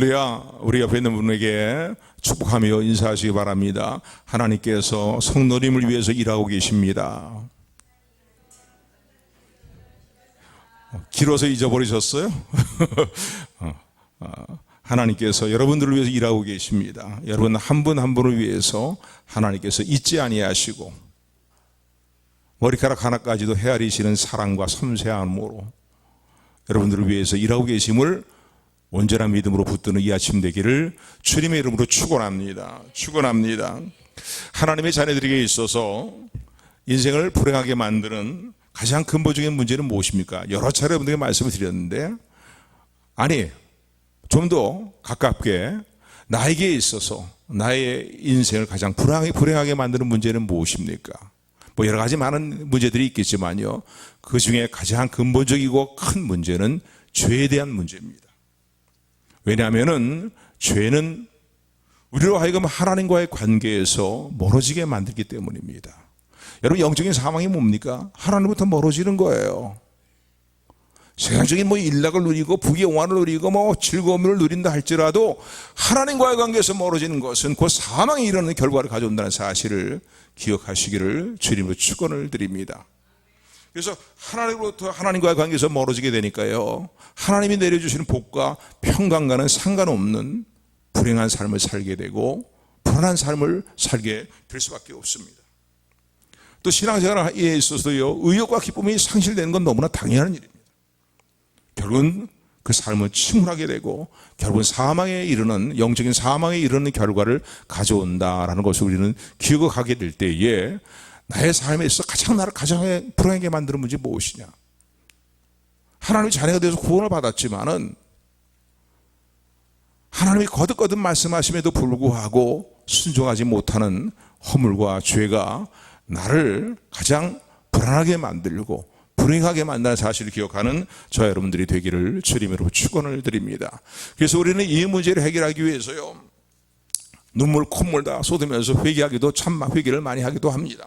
할렐루야. 우리 옆에 있는 분에게 축복하며 인사하시기 바랍니다. 하나님께서 성도님을 위해서 일하고 계십니다. 길어서 잊어버리셨어요? 하나님께서 여러분들을 위해서 일하고 계십니다. 여러분 한 분 한 분을 위해서 하나님께서 잊지 아니하시고 머리카락 하나까지도 헤아리시는 사랑과 섬세함으로 여러분들을 위해서 일하고 계심을 온전한 믿음으로 붙드는 이 아침 되기를 주님의 이름으로 축원합니다. 축원합니다. 하나님의 자녀들에게 있어서 인생을 불행하게 만드는 가장 근본적인 문제는 무엇입니까? 여러 차례 여러분들에게 말씀을 드렸는데, 아니 좀 더 가깝게 나에게 있어서 나의 인생을 가장 불행하게 만드는 문제는 무엇입니까? 뭐 여러 가지 많은 문제들이 있겠지만요, 그 중에 가장 근본적이고 큰 문제는 죄에 대한 문제입니다. 왜냐하면은 죄는 우리로 하여금 하나님과의 관계에서 멀어지게 만들기 때문입니다. 여러분 영적인 사망이 뭡니까? 하나님부터 멀어지는 거예요. 세상적인 일락을 누리고 부귀영화를 누리고 즐거움을 누린다 할지라도 하나님과의 관계에서 멀어지는 것은 곧 사망에 이르는 결과를 가져온다는 사실을 기억하시기를 주님으로 축원을 드립니다. 그래서 하나님으로부터 하나님과의 관계에서 멀어지게 되니까요, 하나님이 내려주시는 복과 평강과는 상관없는 불행한 삶을 살게 되고 불안한 삶을 살게 될 수밖에 없습니다. 또 신앙생활에 있어서요, 의욕과 기쁨이 상실되는 건 너무나 당연한 일입니다. 결국은 그 삶은 침울하게 되고 결국은 사망에 이르는, 영적인 사망에 이르는 결과를 가져온다라는 것을 우리는 기억하게 될 때에 나의 삶에 있어서 나를 가장 불행하게 만드는 문제 무엇이냐? 하나님의 자녀가 되어서 구원을 받았지만은 하나님이 거듭거듭 말씀하심에도 불구하고 순종하지 못하는 허물과 죄가 나를 가장 불안하게 만들고 불행하게 만드는 사실을 기억하는 저와 여러분들이 되기를 주님으로 축원을 드립니다. 그래서 우리는 이 문제를 해결하기 위해서요, 눈물 콧물 다 쏟으면서 회개하기도 회개를 많이 하기도 합니다.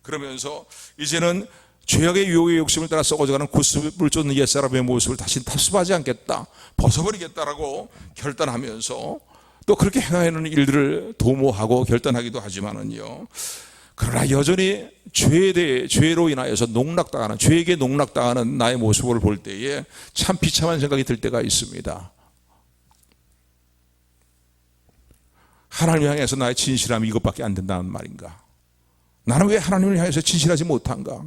그러면서 이제는 죄악의 유혹의 욕심을 따라 썩어져가는 구습을 쫓는 옛사람의 모습을 다시 탑습하지 않겠다, 벗어버리겠다라고 결단하면서 또 그렇게 행하는 일들을 도모하고 결단하기도 하지만은요, 그러나 여전히 죄로 인하여서 농락당하는, 죄에게 농락당하는 나의 모습을 볼 때에 참 비참한 생각이 들 때가 있습니다. 하나님을 향해서 나의 진실함이 이것밖에 안 된다는 말인가? 나는 왜 하나님을 향해서 진실하지 못한가?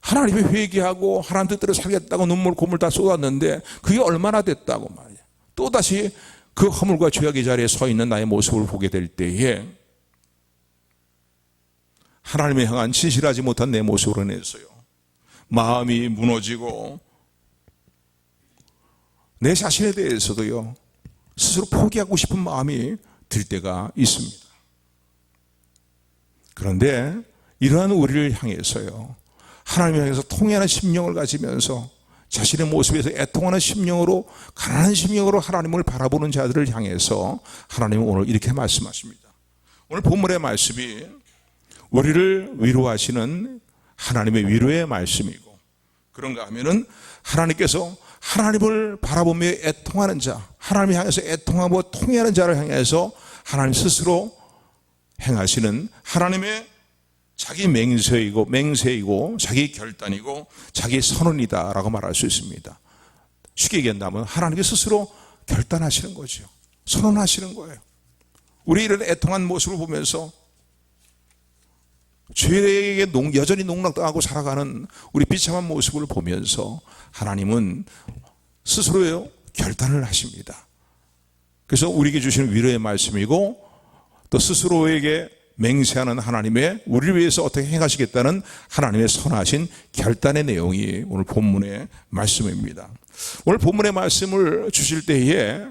하나님이 회개하고 하나님 뜻대로 살겠다고 눈물 콧물 다 쏟았는데 그게 얼마나 됐다고 말이야. 또다시 그 허물과 죄악의 자리에 서 있는 나의 모습을 보게 될 때에 하나님을 향한 진실하지 못한 내 모습으로 인해서요, 마음이 무너지고 내 자신에 대해서도요, 스스로 포기하고 싶은 마음이 들 때가 있습니다. 그런데 이러한 우리를 향해서요, 하나님을 향해서 통회하는 심령을 가지면서 자신의 모습에서 애통하는 심령으로, 가난한 심령으로 하나님을 바라보는 자들을 향해서 하나님은 오늘 이렇게 말씀하십니다. 오늘 본문의 말씀이 우리를 위로하시는 하나님의 위로의 말씀이고, 그런가 하면은 하나님께서 하나님을 바라보며 애통하는 자, 하나님을 향해서 애통하고 통회하는 자를 향해서 하나님 스스로 행하시는 하나님의 자기 맹세이고 자기 결단이고 자기 선언이다라고 말할 수 있습니다. 쉽게 얘기한다면 하나님이 스스로 결단하시는 거죠. 선언하시는 거예요. 우리 이런 애통한 모습을 보면서 죄에게 여전히 농락당하고 살아가는 우리 비참한 모습을 보면서 하나님은 스스로요 결단을 하십니다. 그래서 우리에게 주시는 위로의 말씀이고, 또 스스로에게 맹세하는 하나님의 우리를 위해서 어떻게 행하시겠다는 하나님의 선하신 결단의 내용이 오늘 본문의 말씀입니다. 오늘 본문의 말씀을 주실 때에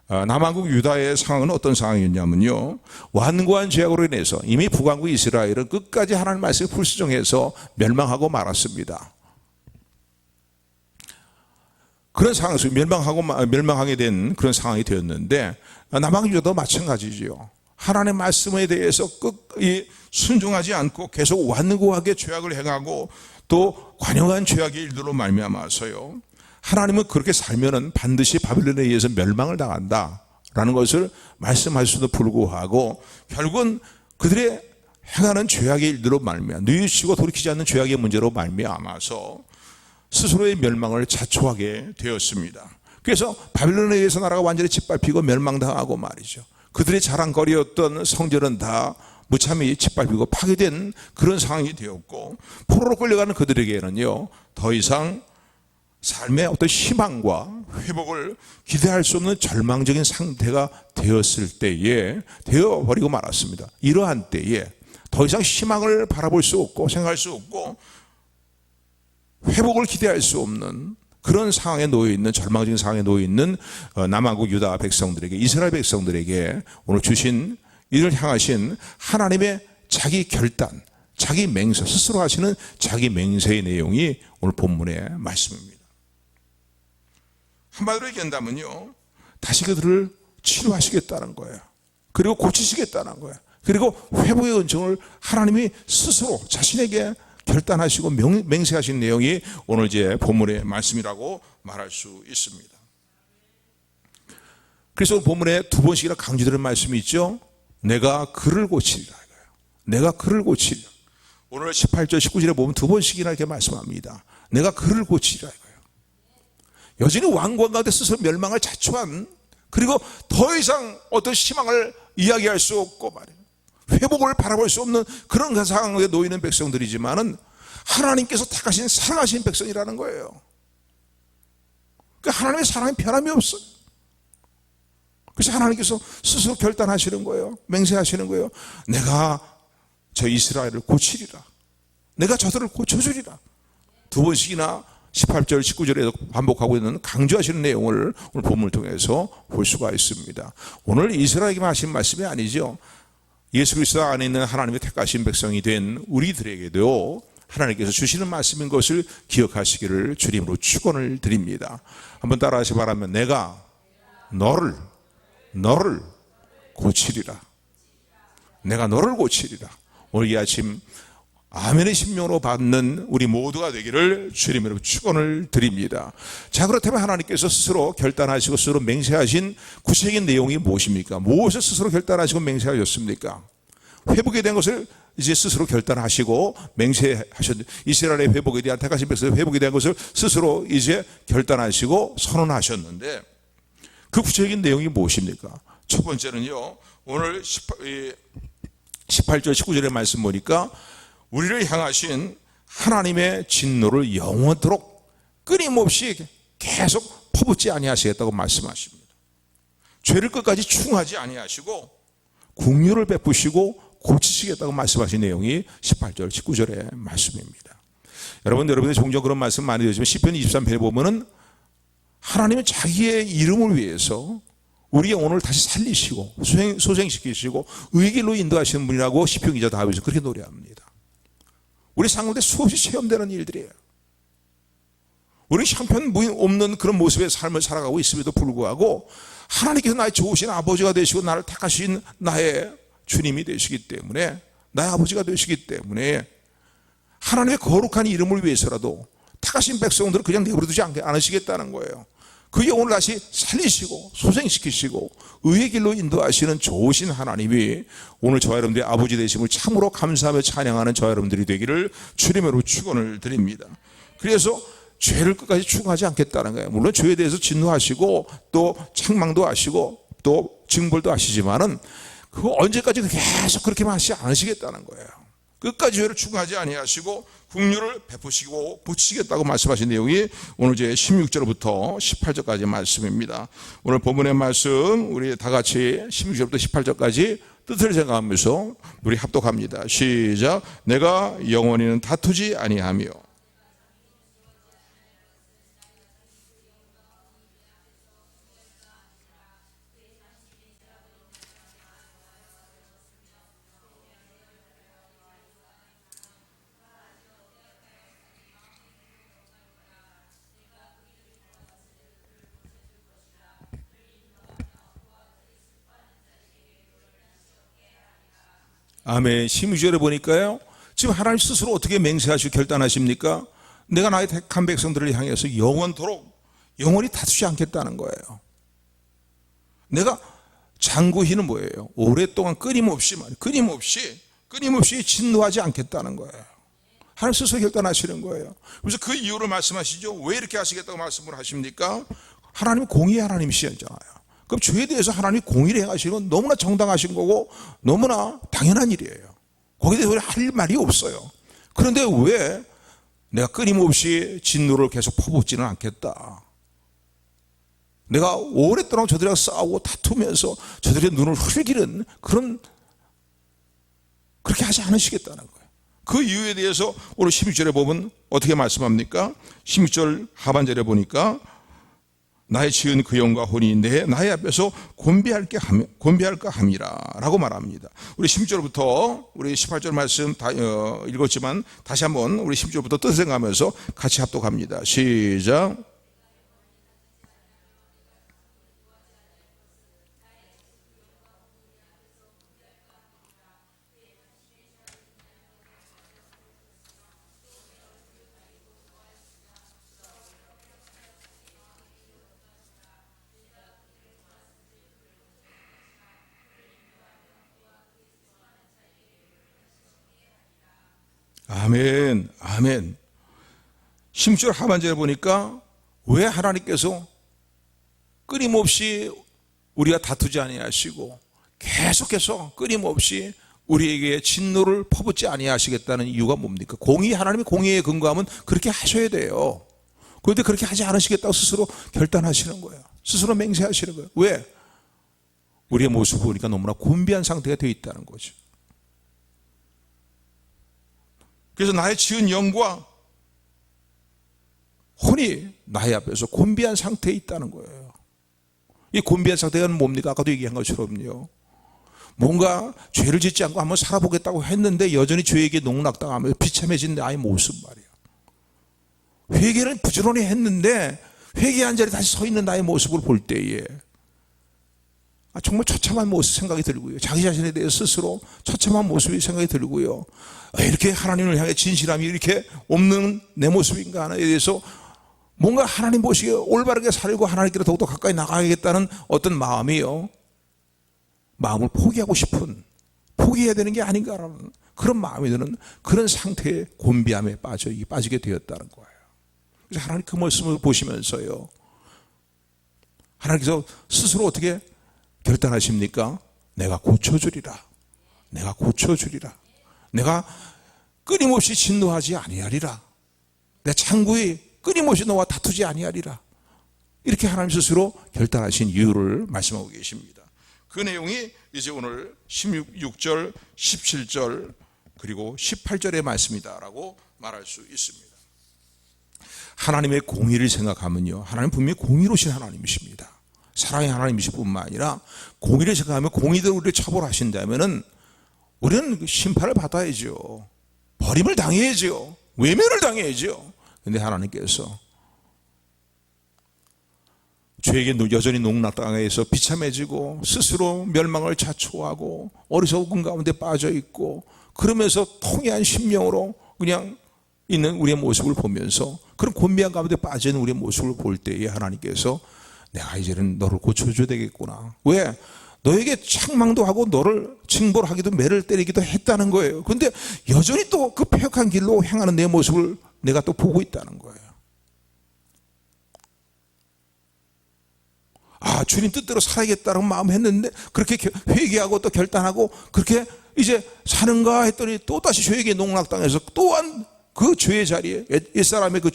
남한국 유다의 상황은 어떤 상황이었냐면요, 완고한 죄악으로 인해서 이미 북왕국 이스라엘은 끝까지 하나님 말씀을 불순종해서 멸망하고 말았습니다. 그런 상황 속에 멸망하게 된 그런 상황이 되었는데, 남한국 유다도 마찬가지지요. 하나님의 말씀에 대해서 끝이 순종하지 않고 계속 완고하게 죄악을 행하고 또 관영한 죄악의 일들로 말미암아서요, 하나님은 그렇게 살면은 반드시 바빌론에 의해서 멸망을 당한다라고 라는 것을 말씀하셔도 불구하고 결국은 그들의 행하는 죄악의 일들로 말미암아 뉘우치고 돌이키지 않는 죄악의 문제로 말미암아서 스스로의 멸망을 자초하게 되었습니다. 그래서 바빌론에 의해서 나라가 완전히 짓밟히고 멸망당하고 말이죠. 그들의 자랑거리였던 성전은 다 무참히 짓밟히고 파괴된 그런 상황이 되었고, 포로로 끌려가는 그들에게는요 더 이상 삶의 어떤 희망과 회복을 기대할 수 없는 절망적인 상태가 되었을 때에 되어버리고 말았습니다. 이러한 때에 더 이상 희망을 바라볼 수 없고 생각할 수 없고 회복을 기대할 수 없는 그런 상황에 놓여있는, 절망적인 상황에 놓여있는 남한국 유다 백성들에게, 이스라엘 백성들에게 오늘 주신, 이를 향하신 하나님의 자기 결단, 자기 맹세, 스스로 하시는 자기 맹세의 내용이 오늘 본문의 말씀입니다. 한마디로 얘기한다면요, 다시 그들을 치료하시겠다는 거예요. 그리고 고치시겠다는 거예요. 그리고 회복의 은총을 하나님이 스스로 자신에게 결단하시고 맹세하신 내용이 오늘 이제 본문의 말씀이라고 말할 수 있습니다. 그래서 본문에 두 번씩이나 강조되는 말씀이 있죠. 내가 그를 고치리라. 내가 그를 고치리라. 오늘 18절 19절에 보면 두 번씩이나 이렇게 말씀합니다. 내가 그를 고치리라. 여전히 왕권 가운데 스스로 멸망을 자초한, 그리고 더 이상 어떤 희망을 이야기할 수 없고 말이에요, 회복을 바라볼 수 없는 그런 상황에 놓이는 백성들이지만은 하나님께서 택하신 사랑하신 백성이라는 거예요. 그러니까 하나님의 사랑에 변함이 없어요. 그래서 하나님께서 스스로 결단하시는 거예요. 맹세하시는 거예요. 내가 저 이스라엘을 고치리라. 내가 저들을 고쳐주리라. 두 번씩이나 18절 19절에도 반복하고 있는 강조하시는 내용을 오늘 본문을 통해서 볼 수가 있습니다. 오늘 이스라엘에게만 하신 말씀이 아니죠. 예수 그리스도 안에 있는 하나님의 택하신 백성이 된 우리들에게도 하나님께서 주시는 말씀인 것을 기억하시기를 주님으로 축원을 드립니다. 한번 따라하시 바라면, 내가 너를 고치리라. 내가 너를 고치리라. 오늘 이 아침 아멘의 심령으로 받는 우리 모두가 되기를 주님으로 축원을 드립니다. 자, 그렇다면 하나님께서 스스로 결단하시고 스스로 맹세하신 구체적인 내용이 무엇입니까? 무엇을 스스로 결단하시고 맹세하셨습니까? 회복에 대한 것을 이제 스스로 결단하시고 맹세하셨, 이스라엘의 회복에 대한, 택하신 백성의 회복에 대한 것을 스스로 이제 결단하시고 선언하셨는데, 그 구체적인 내용이 무엇입니까? 첫 번째는요, 오늘 18절 19절의 말씀 보니까 우리를 향하신 하나님의 진노를 영원토록 끊임없이 계속 퍼붓지 아니하시겠다고 말씀하십니다. 죄를 끝까지 충하지 아니하시고 긍휼을 베푸시고 고치시겠다고 말씀하신 내용이 18절 19절의 말씀입니다. 여러분들 종종 그런 말씀 많이 드리지만 시편 23편에 보면은 하나님은 자기의 이름을 위해서 우리의 영혼을 다시 살리시고 소생시키시고 의의 길로 인도하시는 분이라고 시편 기자 다윗은 그렇게 노래합니다. 우리 삶 가운데 수없이 체험되는 일들이에요. 우리 형편없는 그런 모습의 삶을 살아가고 있음에도 불구하고 하나님께서 나의 좋으신 아버지가 되시고 나를 택하신 나의 주님이 되시기 때문에, 나의 아버지가 되시기 때문에 하나님의 거룩한 이름을 위해서라도 택하신 백성들을 그냥 내버려두지 않으시겠다는 거예요. 그 영혼을 다시 살리시고 소생시키시고 의의 길로 인도하시는 좋으신 하나님이 오늘 저와 여러분들의 아버지 되심을 참으로 감사하며 찬양하는 저와 여러분들이 되기를 주님으로 축원을 드립니다. 그래서 죄를 끝까지 추구하지 않겠다는 거예요. 물론 죄에 대해서 진노하시고 또 책망도 하시고 또 징벌도 하시지만은 그거 언제까지 계속 그렇게만 하시지 않으시겠다는 거예요. 끝까지 죄를 추구하지 아니하시고 긍휼을 베푸시고 고치시겠다고 말씀하신 내용이 오늘 제 16절부터 18절까지 말씀입니다. 오늘 본문의 말씀 우리 다 같이 16절부터 18절까지 뜻을 생각하면서 우리 합독합니다. 시작. 내가 영원히는 다투지 아니하며 아멘. 16절에 보니까요, 지금 하나님 스스로 어떻게 맹세하시고 결단하십니까? 내가 나의 택한 백성들을 향해서 영원토록 영원히 다투지 않겠다는 거예요. 내가 장구히는 뭐예요? 오랫동안 끊임없이 진노하지 않겠다는 거예요. 하나님 스스로 결단하시는 거예요. 그래서 그 이유를 말씀하시죠. 왜 이렇게 하시겠다고 말씀을 하십니까? 하나님은 공의의 하나님이시잖아요. 그럼 죄에 대해서 하나님이 공의를 행하시는 건 너무나 정당하신 거고 너무나 당연한 일이에요. 거기에 대해서 할 말이 없어요. 그런데 왜 내가 끊임없이 진노를 계속 퍼붓지는 않겠다. 내가 오랫동안 저들이랑 싸우고 다투면서 저들의 눈을 흘기는 그렇게 하지 않으시겠다는 거예요. 그 이유에 대해서 오늘 16절에 보면 어떻게 말씀합니까? 16절 하반절에 보니까 나의 지은 그 영과 혼이 나의 앞에서 곤비할까 함이라 라고 말합니다. 우리 16절부터 우리 18절 말씀 다 읽었지만 다시 한번 우리 16절부터 뜻을 생각하면서 같이 합독합니다. 시작. 아멘, 아멘. 16절 하반절에 보니까 왜 하나님께서 끊임없이 우리가 다투지 아니하시고 계속해서 끊임없이 우리에게 진노를 퍼붓지 아니하시겠다는 이유가 뭡니까? 하나님의 공의에 근거하면 그렇게 하셔야 돼요. 그런데 그렇게 하지 않으시겠다고 스스로 결단하시는 거예요. 스스로 맹세하시는 거예요. 왜? 우리의 모습을 보니까 너무나 곤비한 상태가 되어 있다는 거죠. 그래서 나의 지은 영과 혼이 나의 앞에서 곤비한 상태에 있다는 거예요. 이 곤비한 상태가 뭡니까? 아까도 얘기한 것처럼요. 뭔가 죄를 짓지 않고 한번 살아보겠다고 했는데 여전히 죄에게 농락당하면서 비참해진 나의 모습 말이에요. 회개를 부지런히 했는데 회개한 자리에 다시 서 있는 나의 모습을 볼 때에 정말 처참한 모습 생각이 들고요. 자기 자신에 대해서 스스로 처참한 모습이 생각이 들고요. 이렇게 하나님을 향해 진실함이 이렇게 없는 내 모습인가 하나에 대해서 뭔가 하나님 보시기에 올바르게 살고 하나님께로 더욱더 가까이 나가야겠다는 어떤 마음이요. 마음을 포기하고 싶은, 포기해야 되는 게 아닌가라는 그런 마음이 드는 그런 상태의 곤비함에 빠지게 되었다는 거예요. 그래서 하나님 그 모습을 보시면서요. 하나님께서 스스로 어떻게 결단하십니까? 내가 고쳐주리라. 내가 고쳐주리라. 내가 끊임없이 진노하지 아니하리라. 내 창구에 끊임없이 너와 다투지 아니하리라. 이렇게 하나님 스스로 결단하신 이유를 말씀하고 계십니다. 그 내용이 이제 오늘 16절, 17절 그리고 18절의 말씀이다라고 말할 수 있습니다. 하나님의 공의를 생각하면요. 하나님 분명히 공의로우신 하나님이십니다. 사랑의 하나님이실 뿐만 아니라 공의를 생각하면 공의대로 우리를 처벌하신다면은 우리는 심판을 받아야죠. 버림을 당해야죠. 외면을 당해야죠. 그런데 하나님께서 죄에게 여전히 농락당해서 비참해지고 스스로 멸망을 자초하고 어리석은 가운데 빠져있고 그러면서 통해한 심령으로 그냥 있는 우리의 모습을 보면서 그런 곤비한 가운데 빠진 우리의 모습을 볼 때에 하나님께서 내가 이제는 너를 고쳐줘야 되겠구나. 왜? 너에게 책망도 하고 너를 징벌 하기도 매를 때리기도 했다는 거예요. 그런데 여전히 또 그 폐역한 길로 행하는 내 모습을 내가 또 보고 있다는 거예요. 주님 뜻대로 살아야겠다는 마음 했는데 그렇게 회개하고 또 결단하고 그렇게 이제 사는가 했더니 또다시 죄에게 농락당해서 또한 그 죄의 자리에 옛사람의 그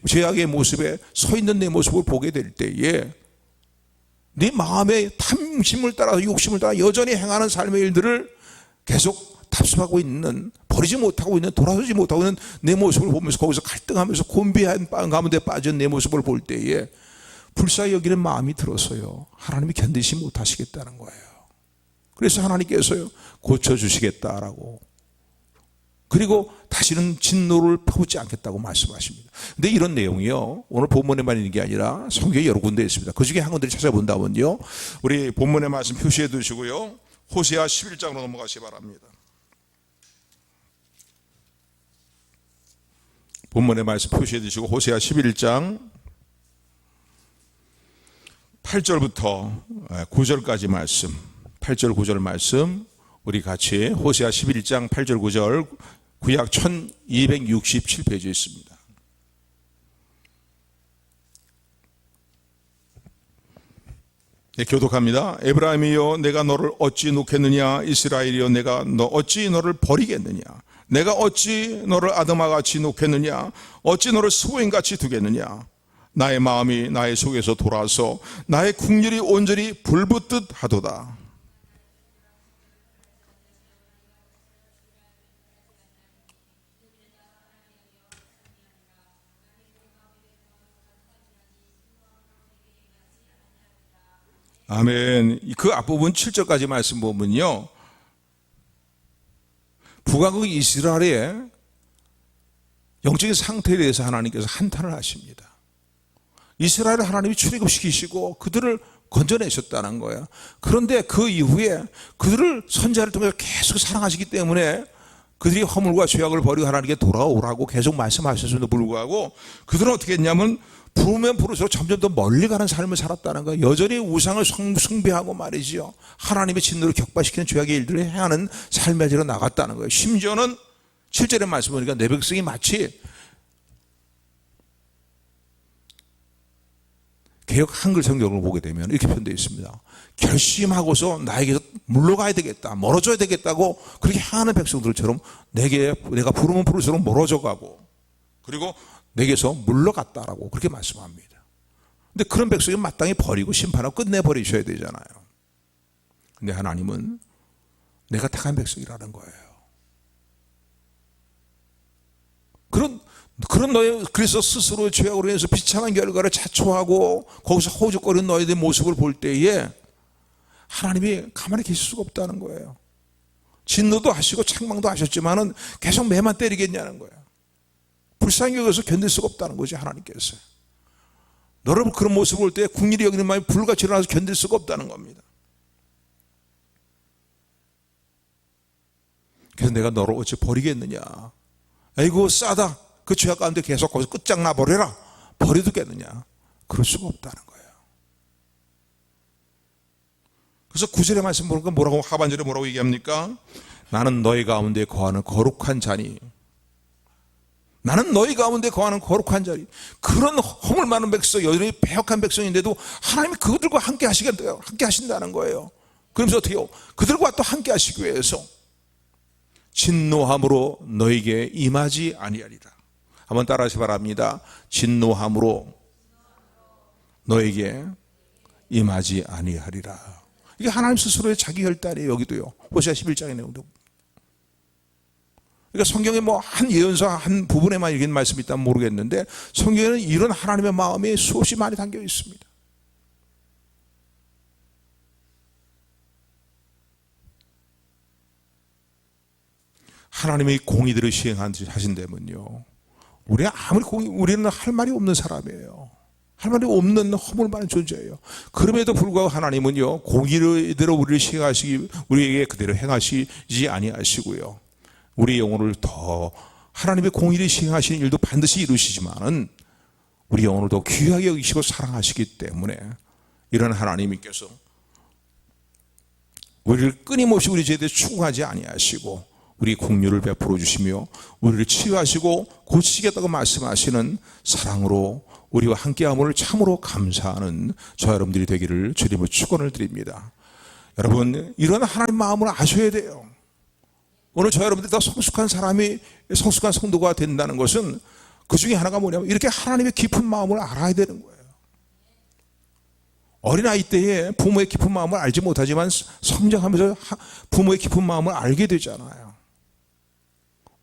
죄악의 모습에 서 있는 내 모습을 보게 될 때에 네 마음의 탐심을 따라서 욕심을 따라 여전히 행하는 삶의 일들을 계속 답습하고 있는 버리지 못하고 있는 돌아서지 못하고 있는 내 모습을 보면서 거기서 갈등하면서 곤비한 가운데 빠진 내 모습을 볼 때에 불쌍히 여기는 마음이 들어서요. 하나님이 견디지 못하시겠다는 거예요. 그래서 하나님께서요. 고쳐주시겠다라고 그리고 다시는 진노를 퍼붓지 않겠다고 말씀하십니다. 근데 이런 내용이요. 오늘 본문에만 있는 게 아니라 성경에 여러 군데 있습니다. 그 중에 한 군데를 찾아본다면요. 우리 본문의 말씀 표시해 두시고요. 호세아 11장으로 넘어가시기 바랍니다. 본문의 말씀 표시해 두시고 호세아 11장 8절부터 9절까지 말씀. 8절 9절 말씀 우리 같이 호세아 11장 8절 9절 구약 1267페이지에 있습니다. 네, 교독합니다. 에브라임이여 내가 너를 어찌 놓겠느냐, 이스라엘이여 내가 어찌 너를 버리겠느냐, 내가 어찌 너를 아드마같이 놓겠느냐, 어찌 너를 스고인같이 두겠느냐. 나의 마음이 나의 속에서 돌아서 나의 국률이 온전히 불붙듯 하도다. 아멘. 그 앞부분 7절까지 말씀 보면요, 북왕국 이스라엘의 영적인 상태에 대해서 하나님께서 한탄을 하십니다. 이스라엘을 하나님이 출애굽시키시고 그들을 건져내셨다는 거예요. 그런데 그 이후에 그들을 선지자를 통해서 계속 사랑하시기 때문에 그들이 허물과 죄악을 버리고 하나님께 돌아오라고 계속 말씀하셨음에도 불구하고 그들은 어떻게 했냐면 부르면 부를수록 점점 더 멀리 가는 삶을 살았다는 거예요. 여전히 우상을 숭배하고 말이지요, 하나님의 진노를 격발시키는 죄악의 일들을 행하는 삶의 길로 나갔다는 거예요. 심지어는 7절의 말씀 보니까 내 백성이 마치 개역 한글 성경을 보게 되면 이렇게 표현되어 있습니다. 결심하고서 나에게서 물러가야 되겠다, 멀어져야 되겠다고 그렇게 향하는 백성들처럼 내가 부르면 부를수록 멀어져 가고 그리고 내게서 물러갔다라고 그렇게 말씀합니다. 근데 그런 백성이 마땅히 버리고 심판하고 끝내버리셔야 되잖아요. 근데 하나님은 내가 택한 백성이라는 거예요. 그런 너의, 그래서 스스로의 죄악으로 인해서 비참한 결과를 자초하고 거기서 허우적거리는 너희들의 모습을 볼 때에 하나님이 가만히 계실 수가 없다는 거예요. 진노도 하시고 책망도 하셨지만은 계속 매만 때리겠냐는 거예요. 불쌍히 여겨서 견딜 수가 없다는 거지, 하나님께서. 너를 그런 모습을 볼 때 국리를 여기는 마음이 불같이 일어나서 견딜 수가 없다는 겁니다. 그래서 내가 너를 어찌 버리겠느냐, 아이고 싸다, 그 죄악 가운데 계속 거기서 끝장나 버려라, 버려두겠느냐, 그럴 수가 없다는 거예요. 그래서 9절의 말씀 보니까 뭐라고, 하반절에 뭐라고 얘기합니까? 나는 너희 가운데 거하는 거룩한 자니, 나는 너희 가운데 거하는 거룩한 자니. 그런 허물 많은 백성, 여전히 배역한 백성인데도 하나님이 그들과 함께 하신다는 거예요. 그러면서 어떻게 해요? 그들과 또 함께 하시기 위해서 진노함으로 너에게 임하지 아니하리라. 한번 따라하시 바랍니다. 진노함으로 너에게 임하지 아니하리라. 이게 하나님 스스로의 자기 결단이에요. 여기도요, 호세아 11장의 내용도. 그러니까 성경에 뭐 한 예언서 한 부분에만 읽은 말씀이 있다면 모르겠는데 성경에는 이런 하나님의 마음이 수없이 많이 담겨 있습니다. 하나님의 공의들을 시행하신다면요, 우리는 할 말이 없는 사람이에요. 할 말이 없는 허물 많은 존재예요. 그럼에도 불구하고 하나님은요, 공의대로 우리를 시행하시기, 우리에게 그대로 행하시지 아니하시고요, 우리 영혼을 더 하나님의 공의를 시행하시는 일도 반드시 이루시지만은 우리 영혼을 더 귀하게 여기시고 사랑하시기 때문에 이런 하나님께서 우리를 끊임없이 우리 죄에 대해 추궁하지 아니하시고 우리 긍휼을 베풀어 주시며 우리를 치유하시고 고치시겠다고 말씀하시는 사랑으로 우리와 함께함을 참으로 감사하는 저 여러분들이 되기를 주님으로 축원을 드립니다. 여러분, 이런 하나님 마음을 아셔야 돼요. 오늘 저 여러분들이 더 성숙한 사람이, 성숙한 성도가 된다는 것은 그 중에 하나가 뭐냐면 이렇게 하나님의 깊은 마음을 알아야 되는 거예요. 어린아이 때에 부모의 깊은 마음을 알지 못하지만 성장하면서 부모의 깊은 마음을 알게 되잖아요.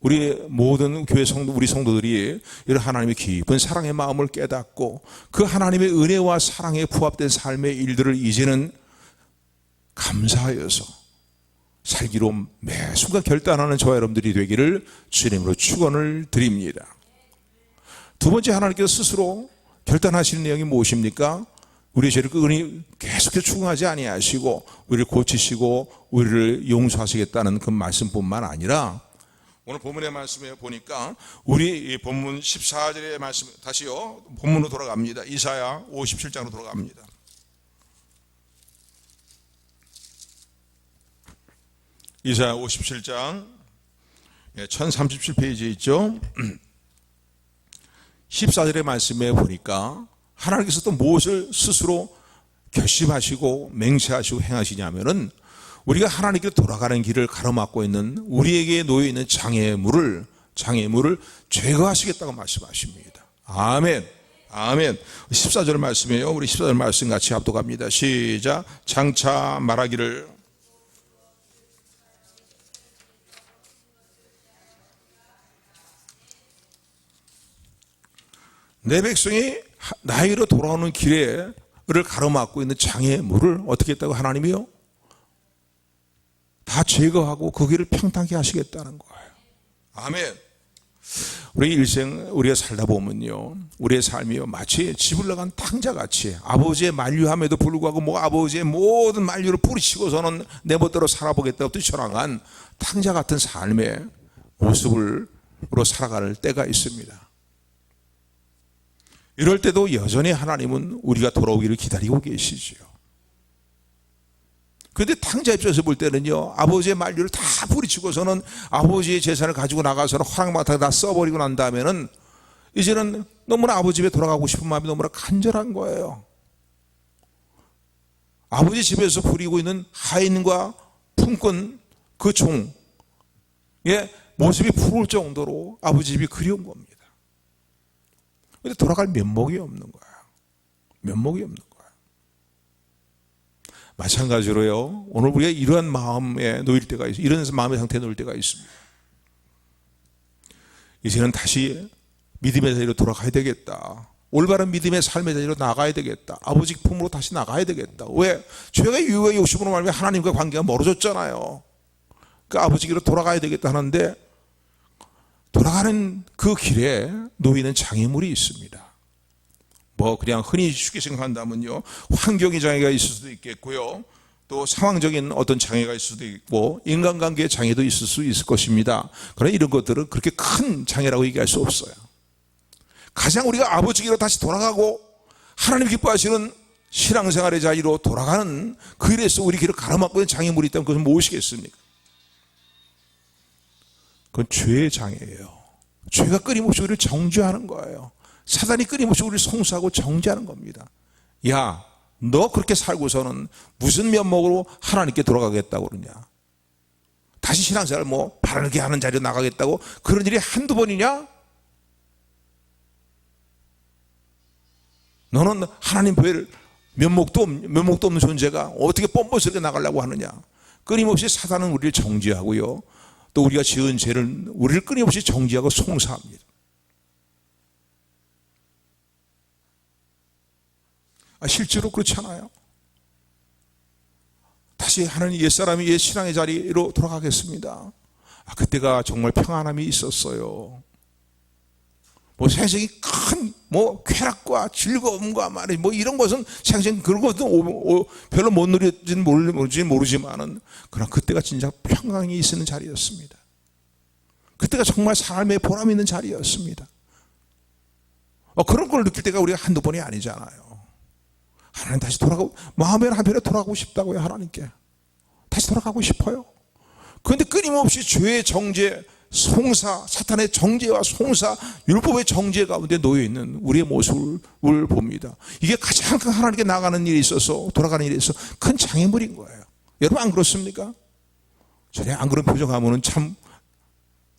우리 모든 교회 성도, 우리 성도들이 이런 하나님의 깊은 사랑의 마음을 깨닫고 그 하나님의 은혜와 사랑에 부합된 삶의 일들을 이제는 감사하여서 살기로 매 순간 결단하는 저와 여러분들이 되기를 주님으로 축원을 드립니다. 두 번째, 하나님께서 스스로 결단하시는 내용이 무엇입니까? 우리의 죄를 끈히 계속해서 추궁하지 아니하시고 우리를 고치시고 우리를 용서하시겠다는 그 말씀뿐만 아니라 오늘 본문의 말씀에 보니까 우리 본문 14절의 말씀, 다시요 본문으로 돌아갑니다. 이사야 57장으로 돌아갑니다. 이사야 57장 1037페이지에 있죠. 14절의 말씀에 보니까 하나님께서 또 무엇을 스스로 결심하시고 맹세하시고 행하시냐면은 우리가 하나님께 돌아가는 길을 가로막고 있는 우리에게 놓여 있는 장애물을 제거하시겠다고 말씀하십니다. 아멘. 아멘. 14절 말씀이에요. 우리 14절 말씀 같이 합독합니다. 시작. 장차 말하기를 내 백성이 나에게로 돌아오는 길을 가로막고 있는 장애물을 어떻게 했다고? 하나님이요? 다 제거하고 그 길을 평탄케 하시겠다는 거예요. 아멘. 우리 일생 우리가 살다 보면요, 우리의 삶이요 마치 집을 나간 탕자같이 아버지의 만류함에도 불구하고 아버지의 모든 만류를 뿌리치고서는 내 멋대로 살아보겠다고 뛰쳐나간 탕자 같은 삶의 모습으로 살아갈 때가 있습니다. 이럴 때도 여전히 하나님은 우리가 돌아오기를 기다리고 계시지요. 그런데 탕자 입장에서 볼 때는요, 아버지의 만류를 다 뿌리치고서는 아버지의 재산을 가지고 나가서는 허락마땅하게 다 써버리고 난 다음에는 이제는 너무나 아버지 집에 돌아가고 싶은 마음이 너무나 간절한 거예요. 아버지 집에서 부리고 있는 하인과 품꾼 그 종의 모습이 부러울 정도로 아버지 집이 그리운 겁니다. 그런데 돌아갈 면목이 없는 거예요. 면목이 없는 거예요. 마찬가지로요, 오늘 우리가 이러한 마음에 놓일 때가 있어요. 이런 마음의 상태에 놓일 때가 있습니다. 이제는 다시 믿음의 자리로 돌아가야 되겠다. 올바른 믿음의 삶의 자리로 나가야 되겠다. 아버지 품으로 다시 나가야 되겠다. 왜? 죄가 유혹의 욕심으로 말하면 하나님과 관계가 멀어졌잖아요. 그 아버지 길로 돌아가야 되겠다 하는데 돌아가는 그 길에 놓이는 장애물이 있습니다. 그냥 흔히 쉽게 생각한다면요, 환경의 장애가 있을 수도 있겠고요, 또 상황적인 어떤 장애가 있을 수도 있고 인간관계의 장애도 있을 수 있을 것입니다. 그러나 이런 것들은 그렇게 큰 장애라고 얘기할 수 없어요. 가장 우리가 아버지께로 다시 돌아가고 하나님 기뻐하시는 신앙생활의 자리로 돌아가는 그 일에서 우리 길을 가로막고 있는 장애물이 있다면 그것은 무엇이겠습니까? 그건 죄의 장애예요. 죄가 끊임없이 우리를 정죄하는 거예요. 사단이 끊임없이 우리를 송수하고 정죄하는 겁니다. 야, 너 그렇게 살고서는 무슨 면목으로 하나님께 돌아가겠다고 그러냐? 다시 신앙생활 바르게 하는 자리로 나가겠다고? 그런 일이 한두 번이냐? 너는 하나님 보일 면목도 없는 존재가 어떻게 뻔뻔스럽게 나가려고 하느냐? 끊임없이 사단은 우리를 정죄하고요, 또 우리가 지은 죄를 우리를 끊임없이 정죄하고 송사합니다. 실제로 그렇지 않아요? 다시 하나님 옛사람이 옛 신앙의 자리로 돌아가겠습니다. 그때가 정말 평안함이 있었어요. 생생히 큰 쾌락과 즐거움과 이런 것은 생생 그런 것은 별로 못 누리지는 모르지만은 그러나 그때가 진짜 평강이 있는 자리였습니다. 그때가 정말 삶의 보람 있는 자리였습니다. 그런 걸 느낄 때가 우리가 한두 번이 아니잖아요. 하나님 다시 돌아가고 마음의 한편에 돌아가고 싶다고요. 하나님께 다시 돌아가고 싶어요. 그런데 끊임없이 죄의 정죄, 송사, 사탄의 정죄와 송사, 율법의 정죄 가운데 놓여있는 우리의 모습을 봅니다. 이게 가장 큰 하나님께 나가는 일에 있어서, 돌아가는 일에 있어서 큰 장애물인 거예요. 여러분 안 그렇습니까? 전에 안 그런 표정하면은 참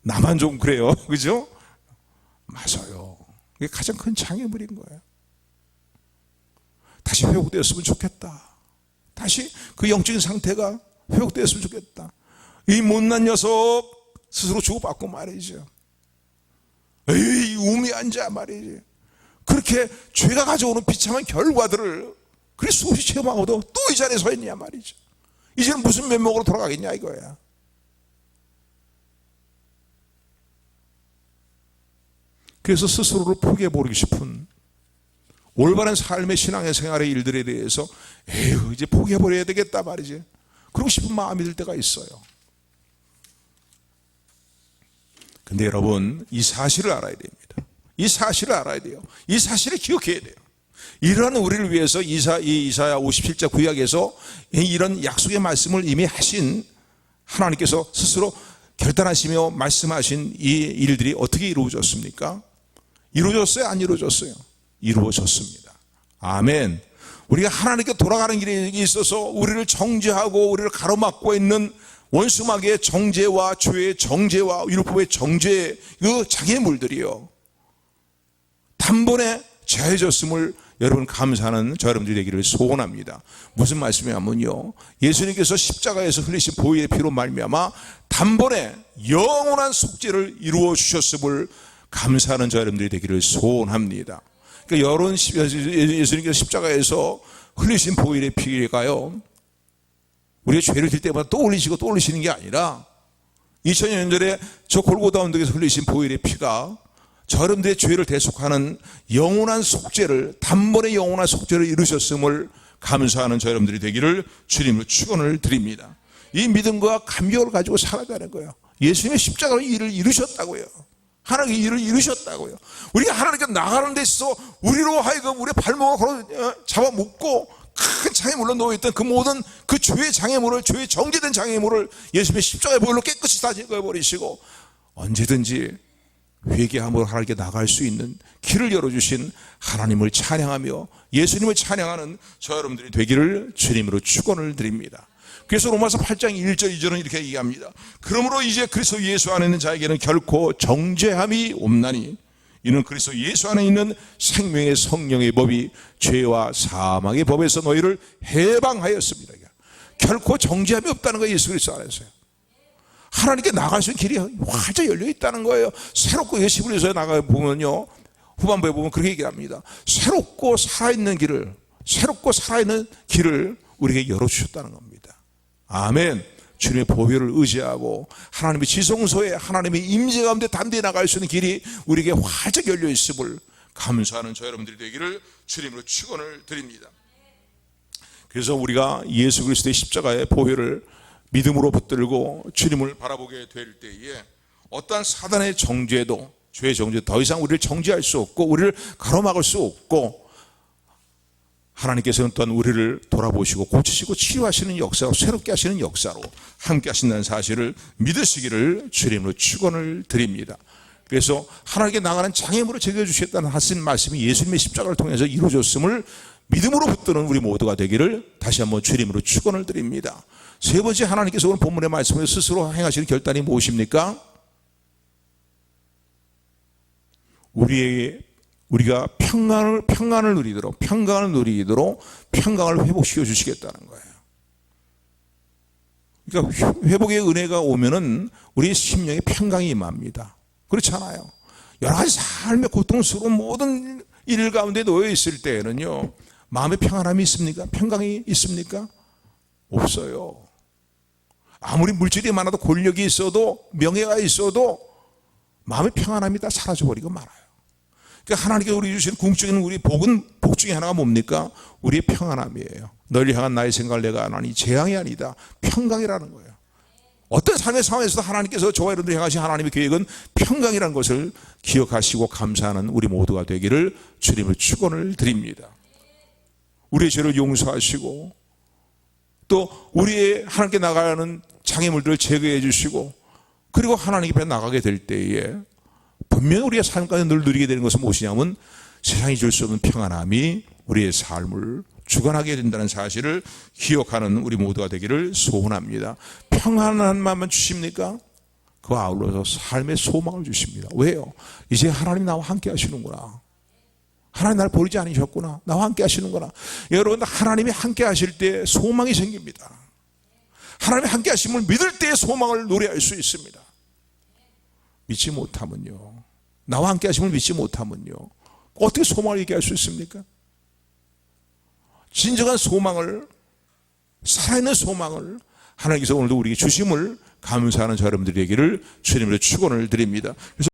나만 좀 그래요. 그죠? 맞아요. 이게 가장 큰 장애물인 거예요. 다시 회복되었으면 좋겠다. 다시 그 영적인 상태가 회복되었으면 좋겠다. 이 못난 녀석 스스로 주고받고 말이죠. 에이, 우매한 자 말이지. 그렇게 죄가 가져오는 비참한 결과들을 그리 수없이 체험하고도 또 이 자리에 서 있냐 말이죠. 이제는 무슨 면목으로 돌아가겠냐 이거야. 그래서 스스로를 포기해버리고 싶은 올바른 삶의 신앙의 생활의 일들에 대해서 에휴, 이제 포기해버려야 되겠다 말이지. 그러고 싶은 마음이 들 때가 있어요. 근데 여러분, 이 사실을 알아야 됩니다. 이 사실을 알아야 돼요. 이 사실을 기억해야 돼요. 이러한 우리를 위해서 이사야 57장 구약에서 이런 약속의 말씀을 이미 하신 하나님께서 스스로 결단하시며 말씀하신 이 일들이 어떻게 이루어졌습니까? 이루어졌어요? 안 이루어졌어요? 이루어졌습니다. 아멘. 우리가 하나님께 돌아가는 길에 있어서 우리를 정죄하고 우리를 가로막고 있는 원수마귀의 정죄와 죄의 정죄와 율법의 정죄, 그 장애물들이요, 단번에 제해졌음을 여러분 감사하는 저 여러분들이 되기를 소원합니다. 무슨 말씀이냐면요, 예수님께서 십자가에서 흘리신 보혈의 피로 말미암아 단번에 영원한 속죄를 이루어 주셨음을 감사하는 저 여러분들이 되기를 소원합니다. 그러니까 여러분, 예수님께서 십자가에서 흘리신 보혈의 피가요, 우리가 죄를 질 때마다 또 올리시는 게 아니라 2000년 전에 저 골고다 언덕에서 흘리신 보혈의 피가 저 여러분들의 죄를 대속하는 영원한 속죄를, 단번에 영원한 속죄를 이루셨음을 감사하는 저 여러분들이 되기를 주님으로 축원을 드립니다. 이 믿음과 감격을 가지고 살아가는 거예요. 예수님의 십자가로 일을 이루셨다고요. 하나님의 일을 이루셨다고요. 우리가 하나님께 나가는 데 있어서 우리로 하여금 우리의 발목을 잡아먹고 큰 장애물로 놓여있던 그 모든 그 죄의 장애물을, 죄의 정죄된 장애물을 예수님의 십자가의 보혈로 깨끗이 다 제거해버리시고 언제든지 회개함으로 하나님께 나갈 수 있는 길을 열어주신 하나님을 찬양하며 예수님을 찬양하는 저 여러분들이 되기를 주님으로 축원을 드립니다. 그래서 로마서 8장 1절 2절은 이렇게 얘기합니다. 그러므로 이제 그리스도 예수 안에 있는 자에게는 결코 정죄함이 없나니 이는 그리스도 예수 안에 있는 생명의 성령의 법이 죄와 사망의 법에서 너희를 해방하였습니다. 결코 정죄함이 없다는 거예요. 예수 그리스도 안에서요. 하나님께 나갈 수 있는 길이 활짝 열려 있다는 거예요. 새롭고 예시브리서에 나가 보면요, 후반부에 보면 그렇게 얘기합니다. 새롭고 살아있는 길을 우리에게 열어주셨다는 겁니다. 아멘. 주님의 보혈을 의지하고 하나님의 지성소에 하나님의 임재 가운데 담대히 나갈 수 있는 길이 우리에게 활짝 열려 있음을 감사하는 저 여러분들이 되기를 주님으로 축원을 드립니다. 그래서 우리가 예수 그리스도의 십자가의 보혈을 믿음으로 붙들고 주님을 바라보게 될 때에 어떠한 사단의 정죄도, 죄의 정죄 더 이상 우리를 정죄할 수 없고 우리를 가로막을 수 없고, 하나님께서는 또한 우리를 돌아보시고 고치시고 치유하시는 역사로, 새롭게 하시는 역사로 함께 하신다는 사실을 믿으시기를 주님으로 축원을 드립니다. 그래서 하나님께 나가는 장애물을 제거해주셨다는 하신 말씀이 예수님의 십자가를 통해서 이루어졌음을 믿음으로 붙드는 우리 모두가 되기를 다시 한번 주님으로 축원을 드립니다. 세 번째, 하나님께서 오늘 본문의 말씀을 스스로 행하시는 결단이 무엇입니까? 우리가 평강을 누리도록 평강을 회복시켜 주시겠다는 거예요. 그러니까 회복의 은혜가 오면은 우리 심령에 평강이 임합니다. 그렇잖아요. 여러 가지 삶의 고통스러운 모든 일 가운데 놓여 있을 때에는요, 마음의 평안함이 있습니까? 평강이 있습니까? 없어요. 아무리 물질이 많아도, 권력이 있어도, 명예가 있어도 마음의 평안함이 다 사라져버리고 말아요. 그러니까 하나님께서 우리 주신 궁극적인 우리 복 중에 하나가 뭡니까? 우리의 평안함이에요. 너를 향한 나의 생각을 내가 안 하니 재앙이 아니다, 평강이라는 거예요. 어떤 삶의 상황에서도 하나님께서 저와 여러분들을 향하신 하나님의 계획은 평강이라는 것을 기억하시고 감사하는 우리 모두가 되기를 주님을 축원을 드립니다. 우리의 죄를 용서하시고 또 우리의 하나님께 나가는 장애물들을 제거해 주시고, 그리고 하나님 앞에 나가게 될 때에 분명히 우리의 삶 가운데 늘 누리게 되는 것은 무엇이냐면 세상이 줄 수 없는 평안함이 우리의 삶을 주관하게 된다는 사실을 기억하는 우리 모두가 되기를 소원합니다. 평안한 마음만 주십니까? 그 아울러서 삶의 소망을 주십니다. 왜요? 이제 하나님 나와 함께 하시는구나. 하나님 나를 버리지 않으셨구나. 나와 함께 하시는구나. 여러분, 하나님이 함께 하실 때 소망이 생깁니다. 하나님이 함께 하심을 믿을 때의 소망을 노래할 수 있습니다. 믿지 못하면요, 나와 함께 하심을 믿지 못하면요, 어떻게 소망을 얘기할 수 있습니까? 진정한 소망을, 살아있는 소망을 하나님께서 오늘도 우리에게 주심을 감사하는 저 여러분들에게를 주님으로 축원을 드립니다. 그래서